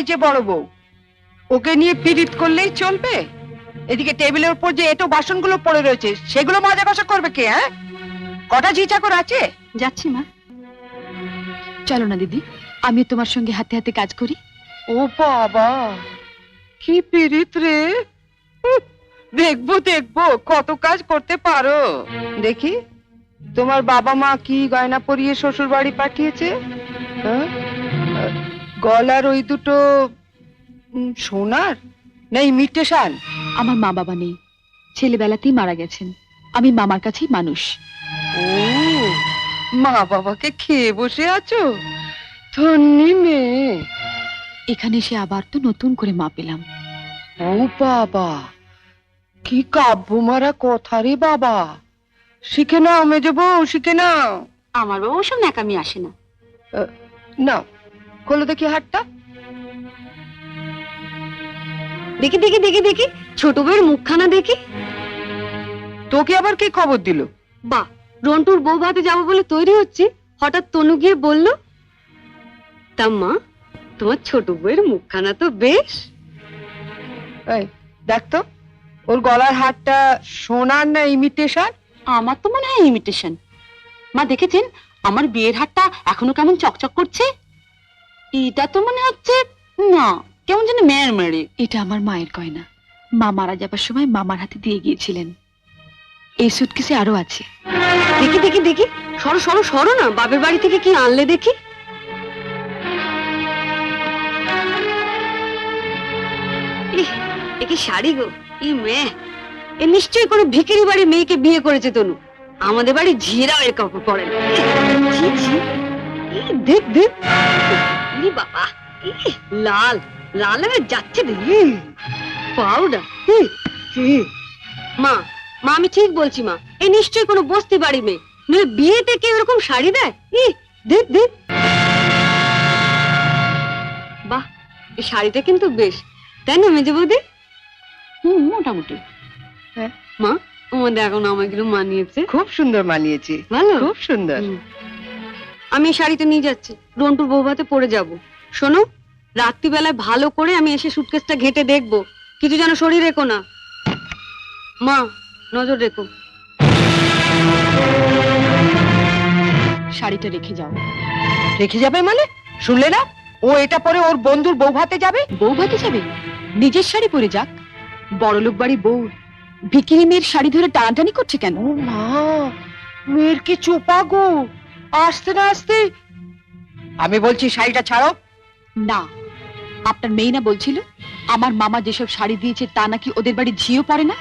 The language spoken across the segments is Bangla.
এই যে বড় বউ, ওকে নিয়ে পীড়িত করলেই চলবে? এদিকে টেবিলের উপর যে এটো বাসনগুলো পড়ে রয়েছে সেগুলো মাজা কষা করবে কে? হ্যাঁ, কটা ঝি চাকর আছে? যাচ্ছি মা। চলো না দিদি, আমি তোমার সঙ্গে হাতে হাতে কাজ করি। ও বাবা, কি পীড়িত রে! দেখবো দেখবো কত কাজ করতে পারো। দেখি তোমার বাবা মা কি গয়না পরিয়ে শ্বশুর বাড়ি পাঠিয়েছে। হ্যাঁ? গলার ওই দুটো সোনার না ইমিটেশন? আমার মা বাবা নেই, ছেলেবেলাতেই মারা গেছেন। আমি মামার কাছেই মানুষ। ও, মা বাবাকে খেয়ে বসে আছো? ধন্যি মেয়ে। এখানে এসে আবার তো নতুন করে মা পেলাম। ও বাবা, কি কাব্য মারা কথা রে বাবা! শিখে নাও মেজো বউ, শিখে নাও। আমার বাবা ওসব ন্যাকামি আসে না। নাও, খোলো দেখি হাতটা। দেখি দেখি দেখি দেখি, ছোট বউয়ের মুখখানা দেখি। তোকে আবার কে খবর দিল? বা, রন্টুর বউ ভাতে যাবো বলে তৈরি হচ্ছে, হঠাৎ তনু গিয়ে বলল, তা মা, তোমার ছোট বউয়ের মুখখানা তো বেশ। এই দেখ তো, ওর গলার হারটা সোনার না ইমিটেশন? আমার তো মনে হয় ইমিটেশন। মা দেখেছেন আমার বিয়ের হারটা এখনো কেমন চকচক করছে? এটা তো মনে হচ্ছে না, কেমন যেন মেয়ের মেরে। এটা আমার মায়ের গয়না, মা মারা যাবার সময় মামার হাতে দিয়ে গিয়েছিলেন। এই সুটকেসে আরো আছে। দেখি দেখি দেখি, সরো সরো সরো না, বাপের বাড়ি থেকে কি আনলে দেখি। এ কি শাড়ি গো! ই মেয়ে, এ নিশ্চয়ই কোনো ভিখারি বাড়ির মেয়েকে বিয়ে করেছে তনু। আমাদের বাড়ি ঝিরাও এর কাপড় পরে না। ছি ছি, দেখ দেখ, বাবা, লাল লাল হয়ে যাচ্ছে দেখি। পাউডার। মা মা, আমি ঠিক বলছি মা, এ নিশ্চয়ই কোনো বস্তি বাড়ি মেয়ে, নইলে বিয়েতে কেউ এরকম শাড়ি দেয়? দেখ দেখ, বাহ, এই শাড়িটা কিন্তু বেশ, তাই না মেজে বৌদি? মোটামুটি। হ্যাঁ মা, আমাদের এখন আমাগুলো মানিয়েছে। খুব সুন্দর মানিয়েছে, ভালো, খুব সুন্দর। আমি এই শাড়িটা নিয়ে যাচ্ছি, রন্টুর বউ ভাতে পরে যাবো। শোনো, রাত্রিবেলায় ভালো করে আমি এসে সুটকেসটা ঘেটে দেখবো, কিছু যেন শরীর রেখো না। মা, নজর রেখো। শাড়িটা রেখে যাও। রেখে যাবে মানে? শুনলে না, ও এটা পরে ওর বন্ধুর বউ ভাতে যাবে। বউ ভাতে যাবে? নিজের শাড়ি পরে যাক। বড়লোক বাড়ি বউ ভিখিরি মেয়ের শাড়ি ধরে টানাটানি করছে কেন? ও মা, মেয়ের কি চোপা গো! আসতে না আসতে। আমি বলছি শাড়িটা ছাড়ো। না, আপনার মেয়ে না বলছিল আমার মামা যেসব শাড়ি দিয়েছে তা নাকি ওদের বাড়ি ঝিও পড়ে না?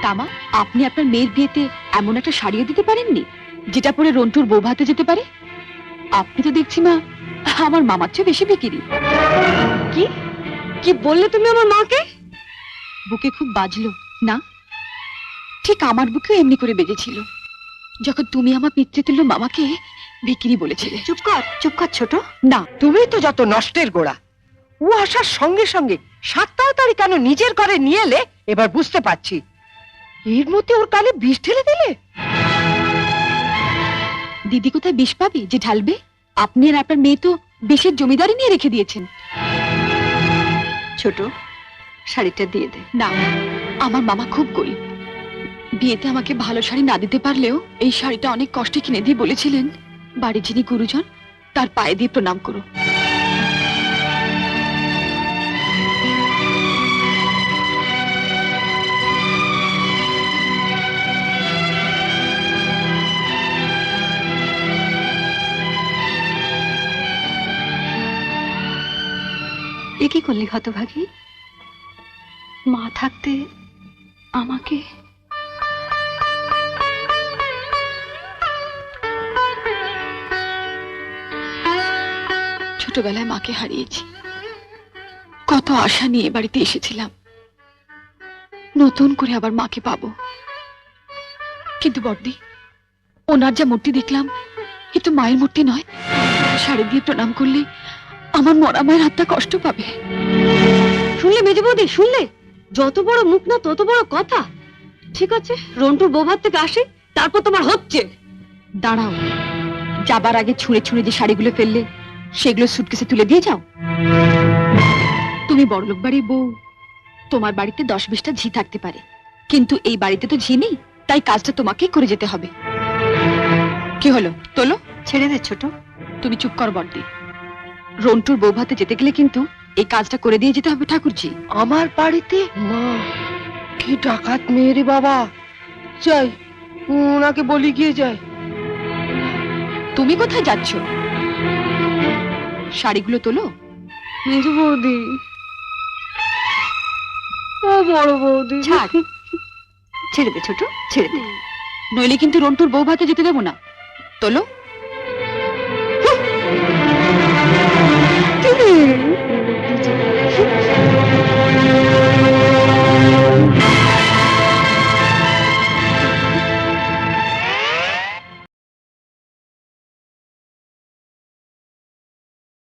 তামা, আপনি আপনার মেয়ের বিয়েতে এমন একটা শাড়িও দিতে পারেননি যেটা পরে রন্টুর বউ ভাতে যেতে পারে? আপনি তো দেখছি মা আমার মামার চেয়ে বেশি বিকিরি। কি কি বললে তুমি আমার মাকে? বুকে খুব বাজলো না? ঠিক আমার বুকেও এমনি করে বেজেছিল যখন তুমি আমার পিতৃতুল্য মামাকে বিক্রি বলেছিলে। চুপ কর ছোট। না, তুমি তো যত নষ্টের গোড়া। ও আসার সঙ্গে সঙ্গে 7 তাড়াতাড়ি কেন নিজের ঘরে নিয়ে এলে এবার বুঝতে পারছি। এর মধ্যে ওর কানে বিষ ঢেলে দিলে। দিদি কোথায় বিষ পাবে যে ঢালবে? আপনি আর আপনার মেয়ে তো বিষের জমিদারি নিয়ে রেখে দিয়েছেন। ছোট, শাড়িটা দিয়ে দে। না, আমার মামা খুব গরিব, বিয়েতে আমাকে ভালো শাড়ি না দিতে পারলেও এই শাড়িটা অনেক কষ্টে কিনে দিয়ে বলেছিলেন বাড়ি যিনি গুরুজন তার পায়ে দিয়ে প্রণাম করো। এ কি করলি হতভাগী? মা থাকতে আমাকে। ছোটবেলায় মাকে হারিয়েছি, কত আশা নিয়ে বাড়িতে এসেছিলাম, নতুন করে আবার মাকে পাবো। কিন্তু বড়দি, ওনার যা মূর্তি দেখলাম এ তো মায়ের মূর্তি নয়। শাড়ি দিয়ে প্রণাম করলে আমার মরা মায়ের হাতটা কষ্ট পাবে। শুনলে মেজে বৌদি, শুনলে? যত বড় মুখ না তত বড় কথা। ঠিক আছে, রন্টুর বৌভাত থেকে আসে, তারপর তোমার হচ্ছে। দাঁড়াও, যাবার আগে ছুঁড়ে ছুঁড়ে যে শাড়িগুলো ফেললে সেগুলো সুটকেসে তুলে দিয়ে যাও। তুমি বড়লোক বাড়ির বউ, তোমার বাড়িতে 10-20টা ঝি থাকতে পারে, কিন্তু এই বাড়িতে তো ঝি নেই, তাই কাজটা তোমাকেই করে যেতে হবে। কি হলো, তোলো। ছেড়ে দে ছোট। তুমি চুপ কর বড়দি। রন্টুর বউ ভাতে যেতে গেলে কিন্তু এই কাজটা করে দিয়ে যেতে হবে ঠাকুরজি। আমার বাড়িতে? মা, কি ডাকাত মেয়ে রে বাবা। যাই, ওনাকে বলি গিয়ে যায়। তুমি কোথায় যাচ্ছ? শাড়িগুলো তোলো। মেজ বৌদি, ও বড় বৌদি, ছাড়। ছেড়ে দে ছোট, ছেড়ে দে, নইলে কিন্তু রন্টুর বউ ভাতে যেতে দেবো না। তোলো।